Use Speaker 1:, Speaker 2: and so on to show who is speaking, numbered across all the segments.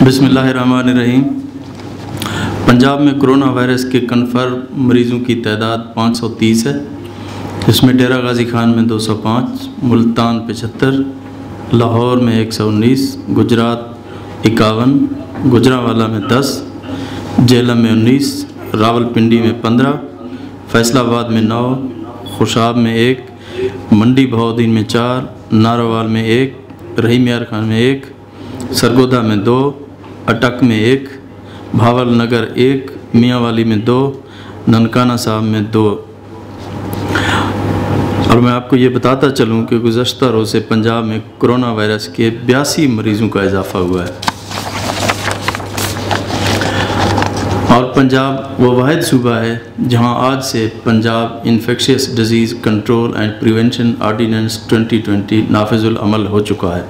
Speaker 1: بسم اللہ الرحمن الرحیم۔ پنجاب میں کرونا وائرس کے کنفرم مریضوں کی تعداد 530 ہے، جس میں ڈیرہ غازی خان میں 205، ملتان 75، لاہور میں 119، گجرات 51، گجرانوالہ میں 10، جہلم میں 19، راولپنڈی میں 15، فیصل آباد میں 9، خوشاب میں 1، منڈی بہاؤالدین میں 4، ناروال میں 1، رحیم یار خان میں 1، سرگودا میں 2، اٹک میں 1، بھاول نگر 1، میاں والی میں 2، ننکانہ صاحب میں 2۔ اور میں آپ کو یہ بتاتا چلوں کہ گزشتہ روز سے پنجاب میں کرونا وائرس کے 82 مریضوں کا اضافہ ہوا ہے، اور پنجاب وہ واحد صوبہ ہے جہاں آج سے Punjab infectious disease control and prevention ordinance 2020 نافذ العمل ہو چکا ہے،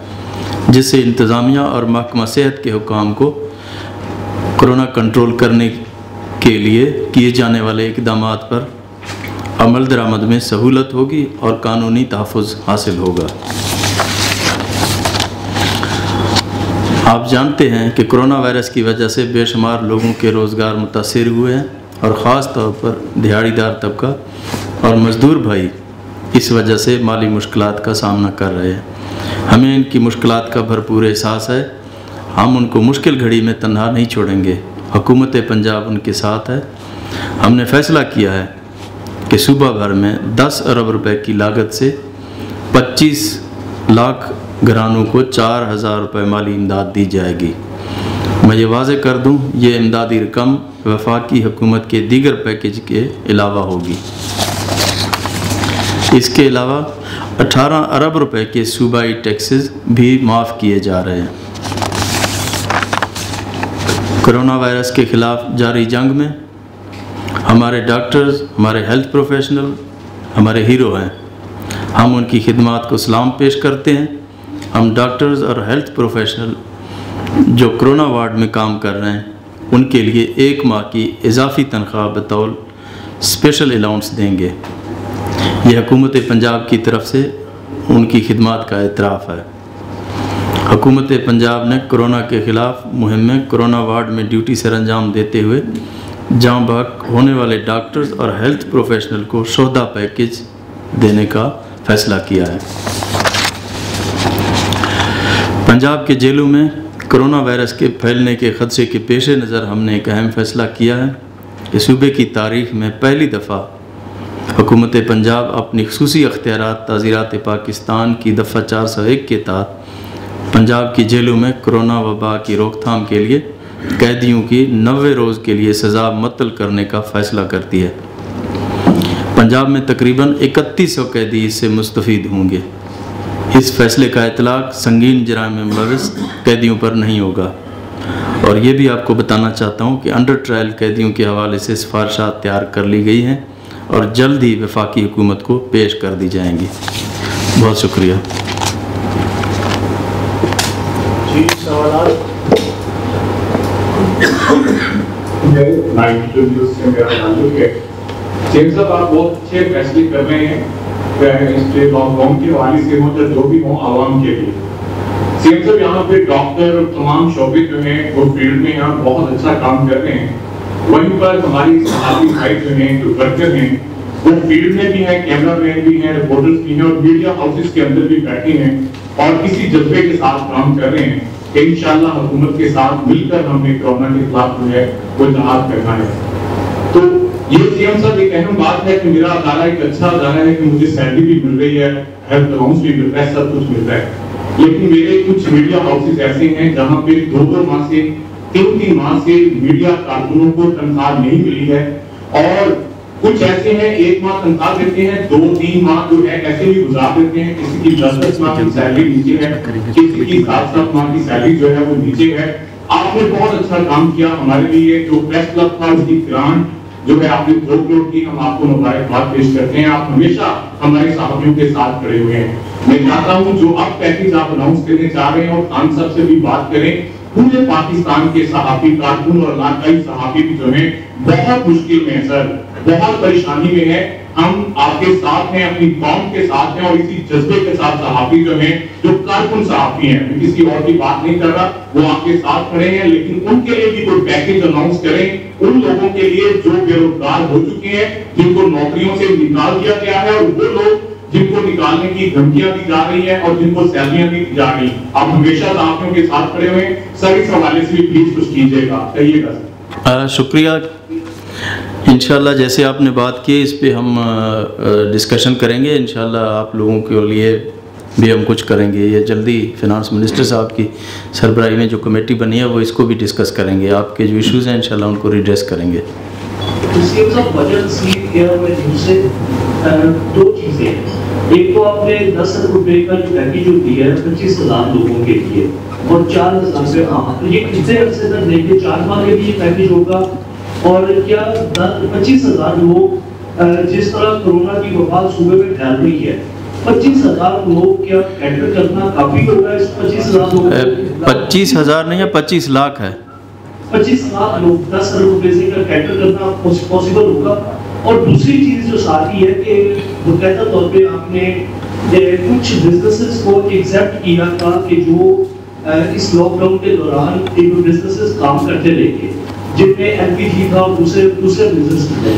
Speaker 1: جس سے انتظامیہ اور محکمہ صحت کے حکام کو کرونا کنٹرول کرنے کے لیے کیے جانے والے اقدامات پر عمل درآمد میں سہولت ہوگی اور قانونی تحفظ حاصل ہوگا۔ آپ جانتے ہیں کہ کرونا وائرس کی وجہ سے بے شمار لوگوں کے روزگار متاثر ہوئے ہیں، اور خاص طور پر دیہڑی دار طبقہ اور مزدور بھائی اس وجہ سے مالی مشکلات کا سامنا کر رہے ہیں۔ ہمیں ان کی مشکلات کا بھرپور احساس ہے، ہم ان کو مشکل گھڑی میں تنہا نہیں چھوڑیں گے۔ حکومت پنجاب ان کے ساتھ ہے۔ ہم نے فیصلہ کیا ہے کہ صوبہ بھر میں 10 ارب روپے کی لاگت سے 25 لاکھ گھرانوں کو 4,000 روپے مالی امداد دی جائے گی۔ میں یہ واضح کر دوں، یہ امدادی رقم وفاقی حکومت کے دیگر پیکیج کے علاوہ ہوگی۔ اس کے علاوہ 18 ارب روپے کے صوبائی ٹیکسز بھی معاف کیے جا رہے ہیں۔ کرونا وائرس کے خلاف جاری جنگ میں ہمارے ڈاکٹرز، ہمارے ہیلتھ پروفیشنل ہمارے ہیرو ہیں۔ ہم ان کی خدمات کو سلام پیش کرتے ہیں۔ ہم ڈاکٹرز اور ہیلتھ پروفیشنل جو کرونا وارڈ میں کام کر رہے ہیں، ان کے لیے 1 ماہ کی اضافی تنخواہ بطور اسپیشل الاؤنس دیں گے۔ یہ حکومت پنجاب کی طرف سے ان کی خدمات کا اعتراف ہے۔ حکومت پنجاب نے کرونا کے خلاف مہم میں کرونا وارڈ میں ڈیوٹی سر انجام دیتے ہوئے جاں بحق ہونے والے ڈاکٹرز اور ہیلتھ پروفیشنل کو شہدا پیکیج دینے کا فیصلہ کیا ہے۔ پنجاب کے جیلوں میں کرونا وائرس کے پھیلنے کے خدشے کے پیش نظر ہم نے ایک اہم فیصلہ کیا ہے کہ صوبے کی تاریخ میں پہلی دفعہ حکومت پنجاب اپنی خصوصی اختیارات تعزیرات پاکستان کی دفعہ 401 کے تحت پنجاب کی جیلوں میں کرونا وبا کی روک تھام کے لیے قیدیوں کی 90 روز کے لیے سزا معطل کرنے کا فیصلہ کرتی ہے۔ پنجاب میں تقریباً 3100 قیدی اس سے مستفید ہوں گے۔ اس فیصلے کا اطلاق سنگین جرائم میں ملوث قیدیوں پر نہیں ہوگا، اور یہ بھی آپ کو بتانا چاہتا ہوں کہ انڈر ٹرائل قیدیوں کے حوالے سے سفارشات تیار کر لی گئی ہیں اور جلد ہی وفاقی حکومت کو پیش کر دی جائیں گی۔ بہت شکریہ۔
Speaker 2: جی سوالات؟ چیف صاحب، آپ بہت اچھے فیصلے کر رہے ہیں اس لاک ڈاؤن کے حوالے سے ہوں یا جو بھی ہوں عوام کے لیے۔ چیف صاحب، یہاں پہ ڈاکٹر تمام شعبے جو ہیں وہ فیلڈ میں یہاں بہت اچھا کام کر رہے ہیں، وہیں پر ہماری صحافی بھائی جو ہیں جو ورکر ہیں وہ فیلڈ میں بھی ہیں، کیمرہ مین بھی ہیں، رپورٹرز بھی ہیں، اور میڈیا ہاؤسز کے اندر بھی بیٹھے ہیں اور کسی جذبے کے ساتھ کام کر رہے ہیں کہ انشاءاللہ حکومت کے ساتھ مل کر ہم نے کرونا کے خلاف جو ہے وہ جہاد کرنا ہے۔ تو یہ سی ایم صاحب ایک اہم بات ہے کہ میرا ادارہ ایک اچھا ادارہ ہے کہ مجھے سیلری بھی مل رہی ہے، ہیلتھ الاؤنس بھی مل رہا ہے، سب کچھ مل رہا ہے، لیکن میرے کچھ میڈیا ہاؤسز ایسے ہیں جہاں پہ 2 ماہ سے 3 ماہ سے میڈیا کارکنوں کو تنخواہ نہیں ملی ہے، اور کچھ ایسے ہیں 1 ماہ تنخواہ دیتے ہیں، 2-3 ماہ جو ہے ایسے بھی گزار دیتے ہیں، کسی کی 10 ماہ کی سیلری نیچے ہے، کسی کی 7 ماہ کی سیلری جو ہے وہ نیچے ہے۔ آپ نے بہت اچھا کام کیا ہمارے لیے، جو پریس کلب تھا اس کی گرانٹ جو ہے آپ نے 2 کروڑ کی، ہم آپ کو مبارکباد پیش کرتے ہیں۔ آپ ہمیشہ ہمارے صحافیوں کے ساتھ کھڑے ہوئے ہیں۔ میں چاہتا ہوں جو اب پیکیج آپ اناؤنس کرنے چاہ رہے ہیں اور خان صاحب سے بھی بات کریں، پورے پاکستان کے صحافی کارکن اور علاقائی صحافی بھی جو ہیں بہت مشکل میں ہیں سر، بہت پریشانی میں ہے۔ ہم آپ کے ساتھ ہیں, اپنی قوم کے ساتھ ہیں, اور اسی جذبے کے ساتھ صحافی جو ہیں, جو کارکن صحافی ہیں, میں کسی اور کی بات نہیں کر رہا, وہ آپ کے ساتھ کھڑے ہیں, لیکن ان کے لیے بھی کوئی پیکیج اناؤنس کریں ان لوگوں کے لیے جو بے روزگار ہو چکے ہیں, جن کو نوکریوں سے نکال دیا گیا ہے, اور وہ لوگ جن کو نکالنے کی دھمکیاں دی جا رہی ہیں اور جن کو سیلیاں دی جا رہی ہیں. آپ ہمیشہ صحافیوں کے ساتھ کھڑے ہوئے ہیں سر, اس حوالے سے بھی پلیز کچھ کیجیے گا, کہیے گا.
Speaker 1: شکریہ. انشاءاللہ جیسے آپ نے بات کی اس پہ ہم ڈسکشن کریں گے, انشاءاللہ آپ لوگوں کے لیے بھی ہم کچھ کریں گے. یہ جلدی فنانس منسٹر صاحب کی سربراہی میں جو کمیٹی بنی ہے وہ اس کو بھی ڈسکس کریں گے, آپ کے جو ایشوز ہیں انشاءاللہ ان کو ریڈریس کریں گے.
Speaker 3: دو چیزیں ہیں, ایک تو آپ نے 10 ارب روپے کا جو پیکیج جو دیا ہے 25,000 لوگوں کے لیے اور 4,000 روپے عام, یہ کتنے عرصے تک دیں گے؟ 4 ماہ کے لیے پیکیج ہوگا. اور کیا 25,000 لوگ جس طرح کرونا کی وبا صوبے میں پھیل رہی ہے, 25,000 لوگ کیا کیٹر کرنا کافی ہوگا؟ اس 25,000 لوگ
Speaker 1: 25,000 نہیں ہے 25 لاکھ ہے.
Speaker 3: 25 لاکھ لوگ 10 ارب روپے سے کیٹر کرنا پاسبل ہوگا. اور دوسری چیز جو ساتھی ہے کہ باقاعدہ طور پہ آپ نے کچھ بزنسز کو ایکسیپٹ کیا تھا کہ جو اس لاک ڈاؤن کے دوران بزنسز کام کرتے رہے گے, جن میں ایل پی جی کا اور دوسرے بزنس تھے.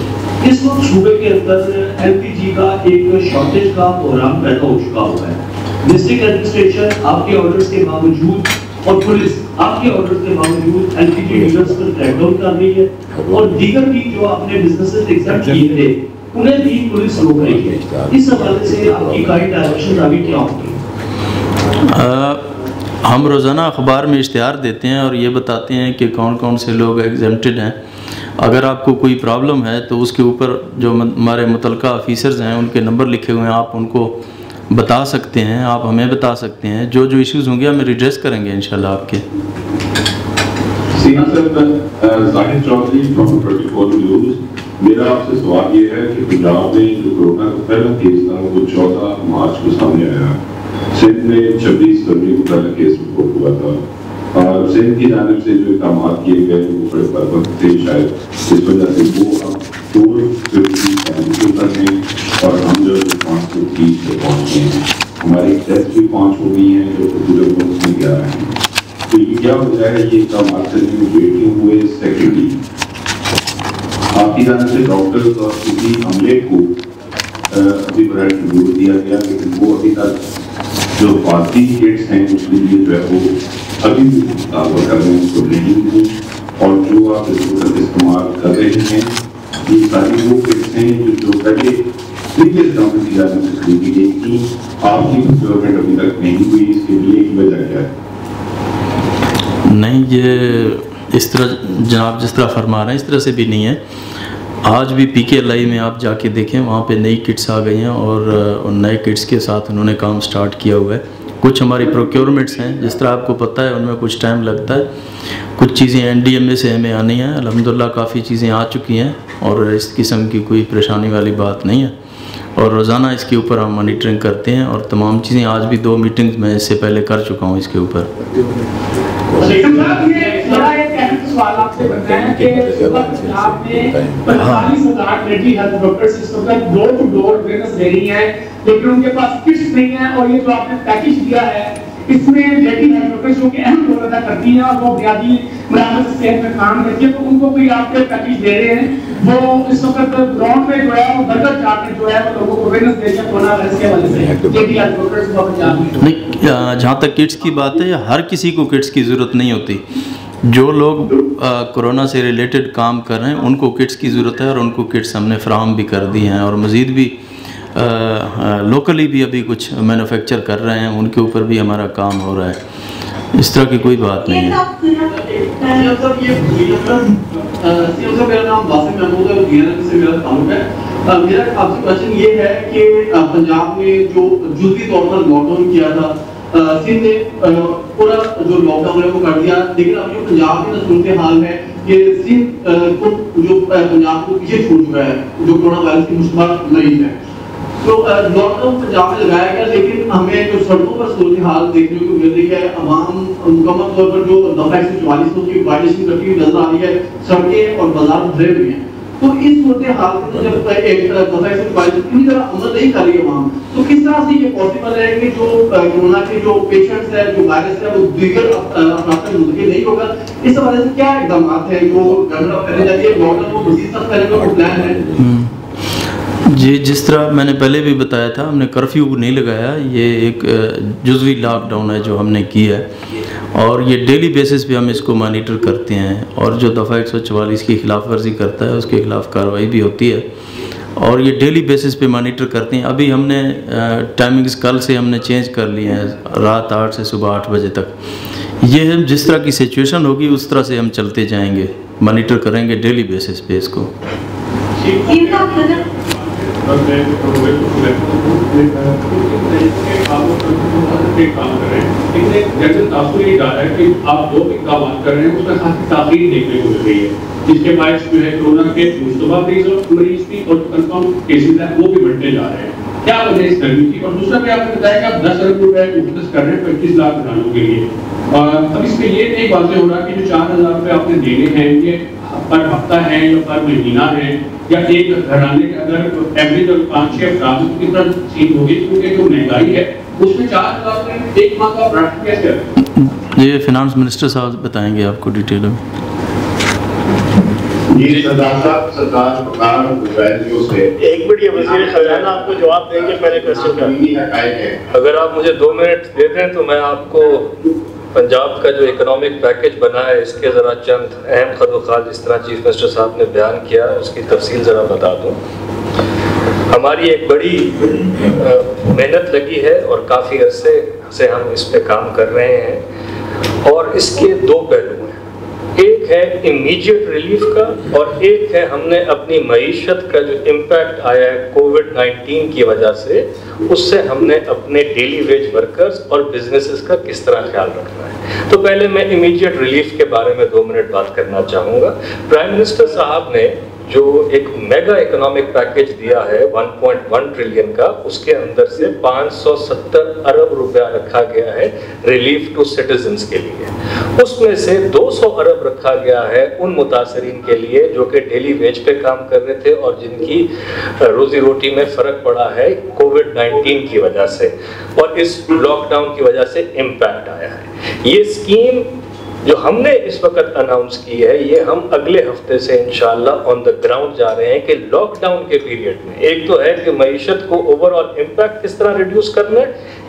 Speaker 3: اس وقت صوبے کے اندر ایل پی جی کا ایک شارٹیج کا بحران پیدا ہو چکا ہوا ہے. ڈسٹرکٹ ایڈمنسٹریشن آپ کے آرڈرز کے باوجود اور پولیس آپ کے آرڈرز کے باوجود ایل پی جی ڈیلرز پر کریک ڈاؤن کر رہی ہے, اور دیگر بھی جو آپ نے بزنسز ایکسیپٹ کیے تھے انہیں بھی پولیس روک رہی ہے. اس حوالے سے آپ کی گائیڈ ڈائریکشن ابھی کیا ہوگی؟
Speaker 1: ہم روزانہ اخبار میں اشتہار دیتے ہیں اور یہ بتاتے ہیں کہ کون کون سے لوگ ایگزمپٹڈ ہیں. اگر آپ کو کوئی پرابلم ہے تو اس کے اوپر جو ہمارے متعلقہ آفیسرز ہیں ان کے نمبر لکھے ہوئے ہیں, آپ ان کو بتا سکتے ہیں, آپ ہمیں بتا سکتے ہیں. جو ایشوز ہوں گے ہم ریڈریس کریں گے انشاءاللہ آپ کے.
Speaker 4: زاہد چودھری فرام 24 نیوز. میرا آپ سے سوال یہ ہے کہ پنجاب میں جو کورونا کا پہلا کیس تھا وہ 14 مارچ کو سامنے آیا. سندھ میں 26 فروری کو پہلا کیس رپورٹ ہوا تھا, اور سندھ کی جانب سے جو اقدامات کیے گئے وہ بڑے بربند تھے, شاید اس وجہ سے وہ اب 450 تک ہیں, اور ہم جو 530 پہ پہنچ گئے ہیں. ہماری ٹیسٹ بھی 5 ہو گئی ہیں جو پورے ملک میں 11 ہیں. تو یہ کیا وجہ ہے یہ اقدامات کرنے میں ویٹنگ ہوئے؟ سیکنڈلی آپ کی جانب سے ڈاکٹرز اور کسی عملے کو ابھی برائے شیڈول دیا گیا, لیکن وہ ابھی تک جو باقی کٹس ہیں اس کے لیے جو ہے وہ ابھی بھی مطالبہ کر رہے ہیں, اس کو نہیں ہوئی. اور جو آپ اس کو استعمال کر رہے ہیں یہ ساری وہ کٹس ہیں جو پہلے پریویس گورنمنٹ کی جانب سے خریدی گئی تھی, آپ کی پروکیورمنٹ ابھی تک نہیں ہوئی. اس کے لیے کی وجہ کیا ہے؟
Speaker 1: نہیں, یہ اس طرح جناب جس طرح فرما رہے ہیں اس طرح سے بھی نہیں ہے. آج بھی پی کے ایل آئی میں آپ جا کے دیکھیں, وہاں پہ نئی کٹس آ گئی ہیں اور ان نئے کٹس کے ساتھ انہوں نے کام سٹارٹ کیا ہوا ہے. کچھ ہماری پروکیورمنٹس ہیں جس طرح آپ کو پتہ ہے ان میں کچھ ٹائم لگتا ہے. کچھ چیزیں این ڈی ایم اے سے ہمیں آنی ہیں, الحمدللہ کافی چیزیں آ چکی ہیں اور اس قسم کی کوئی پریشانی والی بات نہیں ہے. اور روزانہ اس کے اوپر ہم مانیٹرنگ کرتے ہیں اور تمام چیزیں, آج بھی 2 میٹنگز میں اس سے پہلے کر چکا ہوں اس کے اوپر.
Speaker 5: سوال آپ سے بنتا ہے کہ آپ نے 45,000 ملٹری ہیلتھ ڈاکٹر سسٹم کا ڈور ٹو ڈور اویئرنس دے رہی ہیں, لیکن ان کے پاس کٹس نہیں ہیں. اور یہ جو آپ نے پیکیج دیا ہے اس میں لیڈی ہیلتھ ڈاکٹر جو کہ اہم رول ادا کرتی ہیں اور وہ بنیادی مراکز صحت میں کام کرتی ہیں, تو ان کو کوئی آپ کے پیکیج دے رہے ہیں, وہ اس وقت گراؤنڈ میں جو ہے وہ گھر جا کے جو ہے وہ لوگوں کو اویئرنس دے رہے ہیں کورونا وائرس کے حوالے سے لیڈی ہیلتھ ڈاکٹرز کو
Speaker 1: نہیں, جہاں تک کٹس کی بات ہے ہر کسی کو کٹس کی ضرورت نہیں ہوتی. جو لوگ کرونا سے ریلیٹڈ کام کر رہے ہیں ان کو کٹس کی ضرورت ہے اور ان کو کٹس ہم نے فراہم بھی کر دی ہیں, اور مزید بھی لوکلی بھی ابھی کچھ مینوفیکچر کر رہے ہیں, ان کے اوپر بھی ہمارا کام ہو رہا ہے. اس طرح کی کوئی بات نہیں ہے.
Speaker 3: میرا نام باسم محمود ہے, DNL سے میرا تعلق ہے. میرا آپ سے کوشچن یہ ہے کہ پنجاب میں جو جزوی طور پر لاک ڈاؤن کیا تھا, سندھ نے پورا جو لاک ڈاؤن ہے وہ کر دیا, لیکن اب جو پنجاب کی صورتحال ہے کہ سندھ کو جو پنجاب کو پیچھے چھوڑ چکا ہے جو کورونا وائرس کی مشتبہ مریض ہے. تو لاک ڈاؤن پنجاب میں لگایا گیا, لیکن ہمیں جو سڑکوں پر صورتحال دیکھنے کو مل رہی ہے, عوام مکمل طور پر جو دفعہ 144 کی وائلیشن کرتی ہوئی نظر آ رہی ہے, سڑکیں اور بازار بھرے ہوئے ہیں. تو اس صورتحال میں جب ایک دفعہ سے پوری طرح عمل نہیں کر رہی ہے وہاں، تو کس طرح سے یہ پاسبل ہے کہ جو کورونا کے جو پیشنٹس ہیں، جو وائرس ہے، وہ دیگر افراد تک منتقل نہیں ہوگا؟ اس حوالے سے کیا اقدامات ہیں جو گورنمنٹ کرنے جا رہی ہے؟ لاک ڈاؤن کو مزید سخت کرنے کا کوئی پلان ہے؟
Speaker 1: جی، جس طرح میں نے پہلے بھی بتایا تھا، ہم نے کرفیو نہیں لگایا، یہ ایک جزوی لاک ڈاؤن ہے جو ہم نے کیا ہے، اور یہ ڈیلی بیسس پہ ہم اس کو مانیٹر کرتے ہیں، اور جو دفعہ 144 کی خلاف ورزی کرتا ہے اس کے خلاف کارروائی بھی ہوتی ہے، اور یہ ڈیلی بیسس پہ مانیٹر کرتے ہیں۔ ابھی ہم نے ٹائمنگز کل سے ہم نے چینج کر لی ہیں، رات 8 سے صبح 8 بجے تک۔ یہ ہم جس طرح کی سچویشن ہوگی اس طرح سے ہم چلتے جائیں گے، مانیٹر کریں گے ڈیلی بیسس پہ اس کو۔
Speaker 2: کام کر رہے ہیں، لیکن ایک جنرل تاثر یہ جا رہا ہے کہ آپ جو اقدامات کر رہے ہیں اس میں خاصی تاخیر دیکھنے کو مل رہی ہے، جس کے باعث جو ہے کورونا کے مشتبہ مریض کی اور کنفرم کیسز ہیں وہ بھی بڑھتے جا رہے ہیں۔ کیا وجہ اس گرمی کی؟ اور دوسرا کہ آپ نے بتایا کہ آپ 10 ارب روپے مختص کر رہے ہیں 25 لاکھ گھرانوں کے لیے، اب اس میں یہ نہیں واضح ہو رہا کہ جو 4,000 روپے آپ نے دینے ہیں یہ پر ہفتہ ہے یا پر مہینہ ہے، یا ایک گھرانے کے اندر ایوریج اور 5-6 افراد کی طرح تقسیم ہوگی، کیونکہ جو مہنگائی ہے اس میں 4,000 روپے ایک ماہ کا پروڈکٹ کیسے ہے؟
Speaker 1: یہ فنانس منسٹر صاحب بتائیں گے آپ کو ڈیٹیل میں۔
Speaker 6: جی سردار صاحب، سردار پرکار ویلیو سے
Speaker 7: ایک منٹ، یہ وزیر خزانہ آپ کو جواب دیں گے پہلے کوسچن کا۔ اگر آپ مجھے 2 منٹ دے دیں تو میں آپ کو پنجاب کا جو اکنامک پیکج بنا ہے اس کے ذرا چند اہم خطوط جس طرح چیف منسٹر صاحب نے بیان کیا اس کی تفصیل ذرا بتا دوں۔ ہماری ایک بڑی محنت لگی ہے اور کافی عرصے سے ہم اس پہ کام کر رہے ہیں، اور اس کے 2 پہلو ہیں، ایک ہے امیڈیٹ ریلیف کا اور ایک ہے ہم نے اپنی معیشت کا جو امپیکٹ آیا ہے کووڈ-19 کی وجہ سے، اس سے ہم نے اپنے ڈیلی ویج ورکرز اور بزنسز کا کس طرح خیال رکھنا ہے۔ تو پہلے میں امیڈیٹ ریلیف کے بارے میں 2 منٹ بات کرنا چاہوں گا۔ پرائم منسٹر صاحب نے جو ایک میگا اکنامک پیکج دیا ہے 1.1 ٹریلین کا، اس کے اندر سے 570 ارب روپیہ رکھا گیا ہے ریلیف ٹو سٹیزنز کے لیے، اس میں سے 200 ارب رکھا گیا ہے ان متاثرین کے لیے جو کہ ڈیلی ویج پہ کام کر رہے تھے اور جن کی روزی روٹی میں فرق پڑا ہے کووڈ-19 کی وجہ سے اور اس لاک ڈاؤن کی وجہ سے امپیکٹ آیا ہے۔ یہ اسکیم جو ہم نے اس وقت اناؤنس کی ہے، یہ ہم اگلے ہفتے سے انشاءاللہ آن دا گراؤنڈ جا رہے ہیں کہ لاک ڈاؤن کے پیریڈ میں ایک تو ہے کہ معیشت کو اوور آل امپیکٹ کس طرح ریڈیوس کرنا ہے،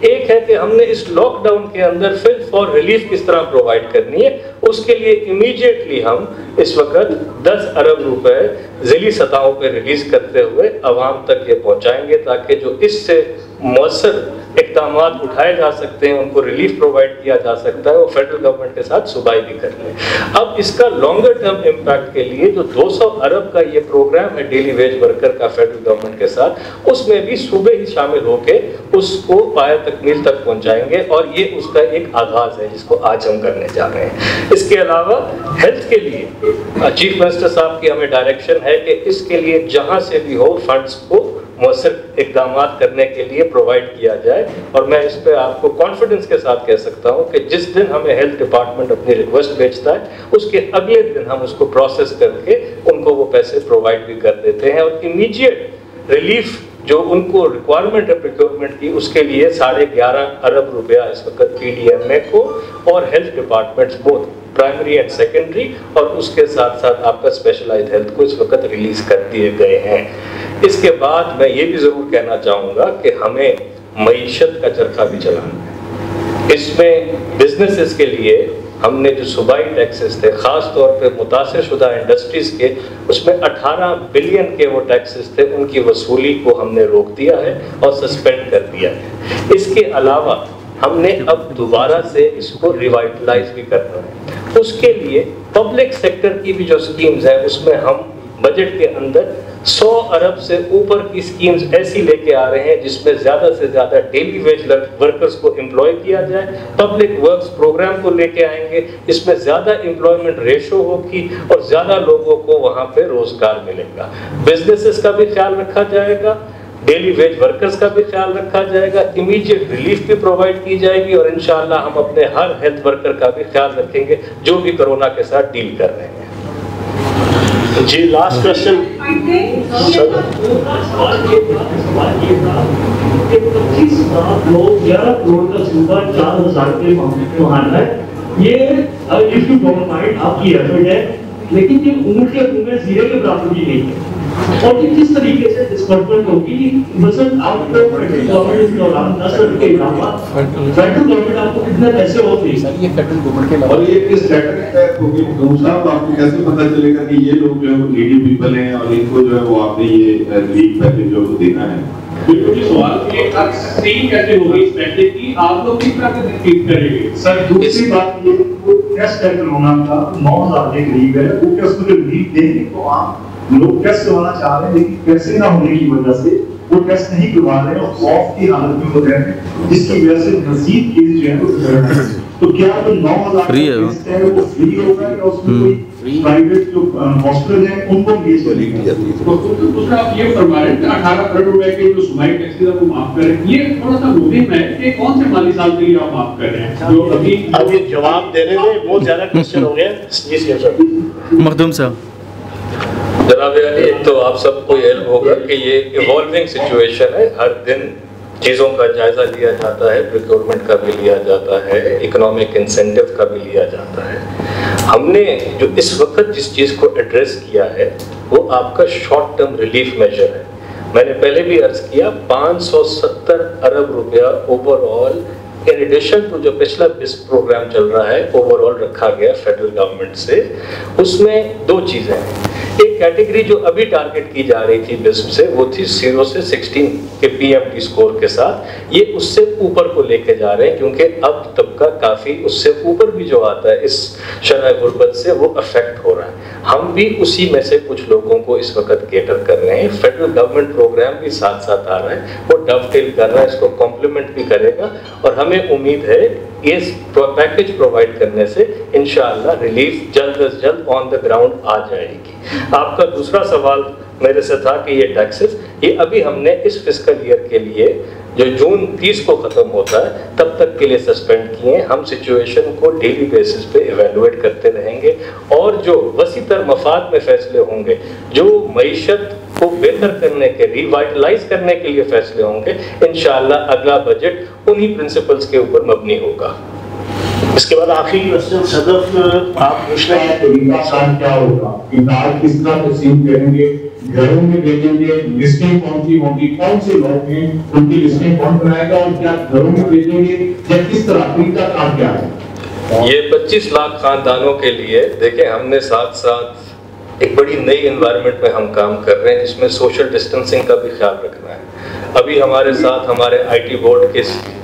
Speaker 7: ایک ہے کہ ہم نے اس لاک ڈاؤن کے اندر فل فار ریلیف کس طرح پرووائڈ کرنی ہے۔ اس کے لیے امیڈیٹلی ہم اس وقت 10 ارب روپے ذیلی سطحوں پہ ریلیز کرتے ہوئے عوام تک یہ پہنچائیں گے تاکہ جو اس سے مؤثر اقدامات اٹھائے جا سکتے ہیں، ان کو ریلیف پرووائڈ کیا جا سکتا ہے، وہ فیڈرل گورنمنٹ کے ساتھ صوبائی بھی کر لیں۔ اب اس کا لانگر ٹرم امپیکٹ کے لیے جو 200 ارب کا یہ پروگرام ہے ڈیلی ویج ورکر کا فیڈرل گورنمنٹ کے ساتھ، اس میں بھی صوبے ہی شامل ہو کے اس کو پایہ تکمیل تک پہنچائیں گے، اور یہ اس کا ایک آغاز ہے جس کو آج ہم کرنے جا رہے ہیں۔ اس کے علاوہ ہیلتھ کے لیے چیف منسٹر صاحب کی ہمیں ڈائریکشن ہے کہ اس کے لیے جہاں سے بھی ہو فنڈز کو مؤثر اقدامات کرنے کے لیے پرووائڈ کیا جائے، اور میں اس پہ آپ کو کانفیڈنس کے ساتھ کہہ سکتا ہوں کہ جس دن ہمیں ہیلتھ ڈپارٹمنٹ اپنی ریکویسٹ بھیجتا ہے اس کے اگلے دن ہم اس کو پروسیس کر کے ان کو وہ پیسے پرووائڈ بھی کر دیتے ہیں، اور امیڈیٹ ریلیف جو ان کو ریکوائرمنٹ ہے پروکیورمنٹ کی، اس کے لیے 11.5 ارب روپیہ اس وقت پی ڈی ایم اے کو اور health departments both primary and secondary اور اس کے ساتھ ساتھ آپ کا اسپیشلائزڈ ہیلتھ کو اس وقت ریلیز کر دیے گئے ہیں۔ اس کے بعد میں یہ بھی ضرور کہنا چاہوں گا کہ ہمیں معیشت کا چرخہ بھی چلانا ہے۔ اس میں بزنسز کے لیے ہم نے جو صوبائی ٹیکسز تھے، خاص طور پہ متاثر شدہ انڈسٹریز کے، اس میں 18 بلین کے وہ ٹیکسز تھے، ان کی وصولی کو ہم نے روک دیا ہے اور سسپینڈ کر دیا ہے۔ اس کے علاوہ ہم نے اب دوبارہ سے اس کو ریوائٹلائز بھی کرنا ہے۔ اس کے لیے پبلک سیکٹر کی بھی جو سکیمز ہیں اس میں ہم بجٹ کے اندر 100 ارب سے اوپر کی سکیمز ایسی لے کے آ رہے ہیں جس میں زیادہ سے زیادہ ڈیلی ویج ورکرز کو امپلوائے کیا جائے، پبلک ورکس پروگرام کو لے کے آئیں گے، اس میں زیادہ امپلائمنٹ ریشو ہوگی اور زیادہ لوگوں کو وہاں پہ روزگار ملے گا۔ بزنسز کا بھی خیال رکھا جائے گا، ڈیلی ویج ورکرز کا بھی خیال رکھا جائے گا، امیڈیٹ ریلیف بھی پرووائڈ کی جائے گی، اور انشاءاللہ ہم اپنے ہر ہیلتھ ورکر کا بھی خیال رکھیں گے جو بھی کرونا کے ساتھ ڈیل کر رہے ہیں۔
Speaker 8: جی لاسٹ کوشچن سر.
Speaker 3: سوال یہ تھا کہ 25 لاکھ لوگ 11 کروڑ کا صوبہ 4,000 کے معاملہ ہے. یہ if you don't mind آپ کی ایفرٹ ہے، لیکن یہ اونٹ کے منہ میں زیرے کے برابر بھی نہیں ہے. اور یہ کس طریقے سے ڈسپرسمنٹ ہوگی؟ مثلاً آپ کو فیڈرل گورنمنٹ اس دوران 10 ارب کے علاوہ فیڈرل گورنمنٹ آپ کو کتنے پیسے ہوتے ہیں؟
Speaker 4: یہ فیڈرل گورنمنٹ کے علاوہ، اور یہ کس سیکٹر کے تحت ہوگی؟ دوسرا آپ کو کیسے پتہ چلے گا کہ یہ لوگ جو ہے وہ نیڈی پیپل ہیں اور ان کو جو ہے وہ آپ نے یہ ریلیف پیکیج جو ہے دینا ہے؟
Speaker 2: بالکل یہ سوال کہ سیم کیسے ہوگی اس پیسے کی آپ لوگ کس طرح سے تحقیق کریں گے؟
Speaker 3: سر دوسری بات یہ ٹیسٹ ہے کرونا کا 9,000 کے قریب ہے، وہ کیا اس کو ریلیف دیں گے تو آپ لوگ ٹیسٹ کروانا چاہ رہے ہیں لیکن پیسے نہ ہونے کی وجہ سے وہ ٹیسٹ نہیں کروا رہے ہیں اور خوف کی حالت میں ہو رہے ہیں، جس کی وجہ سے مزید کیس جو ہے وہ بڑھ رہے ہیں. تو کیا جو 9,000 ٹیسٹ ہے وہ فری ہوگا یا اس میں کوئی پرائیویٹ جو ہاسپٹل ہیں ان کو انگیج کریں گے؟
Speaker 2: دوسرا آپ یہ فرما رہے ہیں کہ 18 کروڑ روپے کے جو صوبائی ٹیکس ہے وہ معاف کریں، یہ تھوڑا سا مبہم ہے کہ کون سے مالی سال کے لیے آپ معاف کر رہے ہیں؟ جو
Speaker 8: ابھی جواب دینے میں بہت زیادہ کوشچن ہو گئے. جی سر
Speaker 1: مخدوم صاحب.
Speaker 7: جناب علی، ایک تو آپ سب کو علم ہوگا کہ یہ ایوالونگ سچویشن ہے، ہر دن چیزوں کا جائزہ لیا جاتا ہے، پروکیورمنٹ کا بھی لیا جاتا ہے، اکنامک انسینٹیو کا بھی لیا جاتا ہے. ہم نے جو اس وقت جس چیز کو ایڈریس کیا ہے وہ آپ کا شارٹ ٹرم ریلیف میجر ہے. میں نے پہلے بھی عرض کیا 570 ارب روپیہ overall in addition to جو پچھلا بسپ پروگرام چل رہا ہے اوور آل رکھا گیا فیڈرل گورنمنٹ سے. اس میں دو چیزیں ہیں. ایک کیٹیگری جو ابھی ٹارگٹ کی جا رہی تھی بسپ سے وہ تھی 0 سے 16 کے پی ایم ٹی سکور کے ساتھ. یہ اس سے اوپر کو لے کے جا رہے ہیں کیونکہ اب طبقہ کافی اس سے اوپر بھی جو آتا ہے اس شرح غربت سے وہ افیکٹ ہو رہا ہے. ہم بھی اسی میں سے کچھ لوگوں کو اس وقت کیٹر کر رہے ہیں. فیڈرل گورنمنٹ پروگرام بھی ساتھ ساتھ آ رہا ہے، وہ ڈو ٹیل کر رہا ہے، اس کو کمپلیمنٹ بھی کرے گا اور ہمیں امید ہے اس پیکیج پرووائڈ کرنے سے انشاءاللہ ریلیف جلد از جلد آن دا گراؤنڈ آ جائے گی. آپ کا دوسرا سوال میرے سے تھا کہ یہ ٹیکسز یہ ابھی ہم نے اس فسکل ایئر کے لیے جو جون 30 کو ختم ہوتا ہے تب تک کے لیے سسپینڈ کیے. ہم سچویشن کو ڈیلی بیسس پہ ایویلویٹ کرتے رہیں گے اور جو وسیع تر مفاد میں فیصلے ہوں گے، جو معیشت کو بہتر کرنے کے ریوائٹلائز کرنے کے لیے فیصلے ہوں گے، انشاءاللہ اگلا بجٹ انہی پرنسپلز کے اوپر مبنی ہوگا.
Speaker 8: اس کے بعد آخری کوسچن صدف آپ پوچھ رہے ہیں
Speaker 6: کیا ہوگا؟ امداد کس طرح تقسیم کریں گے؟ گھروں میں بھیجیں گے؟ لسٹنگ کون سی ہوگی؟ کون سے لوگ ہیں ان کی لسٹنگ کون بنائے گا اور کیا گھروں میں بھیجیں گے یا کس طرح ان کا کام کیا ہے؟
Speaker 7: یہ 25 لاکھ خاندانوں کے لیے دیکھیں ہم نے ساتھ ساتھ ایک بڑی نئی انوائرمنٹ میں ہم کام کر رہے ہیں جس میں سوشل ڈسٹنسنگ کا بھی خیال رکھنا ہے. ابھی ہمارے ساتھ ہمارے آئی ٹی بورڈ کے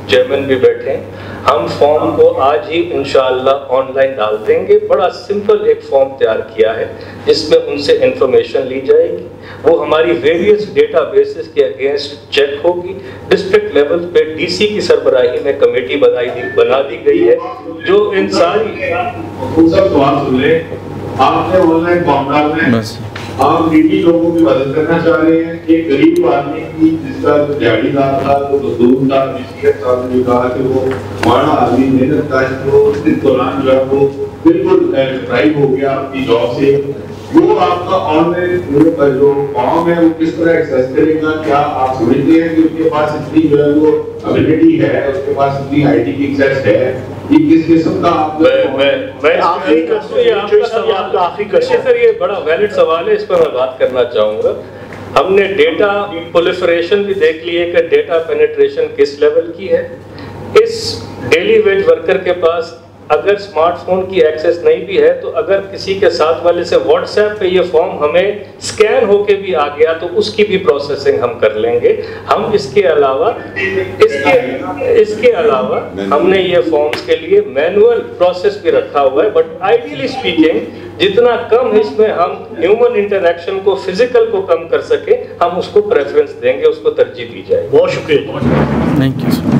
Speaker 7: چیئرمین بھی بیٹھے ہیں. ہم فارم کو آج ہی انشاءاللہ آن لائن ڈال دیں گے. بڑا سمپل ایک فارم تیار کیا ہے جس میں ان سے انفارمیشن لی جائے گی. وہ ہماری ویریس ڈیٹا بیسز کے اگینسٹ چیک ہوگی. ڈسٹرکٹ لیول پہ ڈی سی کی سربراہی میں کمیٹی بنا دی گئی ہے جو ان ساری
Speaker 4: سوال سن لیں. آپ نے آن لائن فارم ڈالنا ہے، آپ نیڈی لوگوں کی مدد کرنا چاہ رہے ہیں. ایک غریب آدمی کی جس کا دیہڑی دار تھا، جو مزدور تھا، مشکل صاحب نے کہا کہ وہ ماڑا آدمی محنت کا ہے، وہ اس دوران جو ہے وہ بالکل ڈرائیو ہو گیا اپنی جاب سے. وہ آپ کا آن لائن جو فارم ہے وہ کس طرح ایکسیس کرے گا؟ کیا آپ سمجھتے ہیں کہ اس کے پاس اتنی جو ہے وہ ابیلٹی ہے، اس کے پاس اتنی آئی ٹی کی ایکسیس ہے؟ یہ کس قسم کا آپ
Speaker 7: سر یہ بڑا ویلڈ سوال ہے، اس پر میں بات کرنا چاہوں گا. ہم نے ڈیٹا پولیفریشن بھی دیکھ لی ہے کہ ڈیٹا پینیٹریشن کس لیول کی ہے. اس ڈیلی ویج ورکر کے پاس اگر اسمارٹ فون کی ایکسیس نہیں بھی ہے تو اگر کسی کے ساتھ والے سے واٹس ایپ پہ یہ فارم ہمیں اسکین ہو کے بھی آ گیا تو اس کی بھی پروسیسنگ ہم کر لیں گے. ہم اس کے علاوہ ہم نے یہ فارمز کے لیے مینول پروسیس بھی رکھا ہوا ہے. بٹ آئیڈیلی اسپیکنگ جتنا کم اس میں ہم ہیومن انٹریکشن کو، فزیکل کو کم کر سکیں، ہم اس کو پریفرنس دیں گے، اس کو ترجیح دی جائے.
Speaker 8: بہت شکریہ.
Speaker 1: Thank you.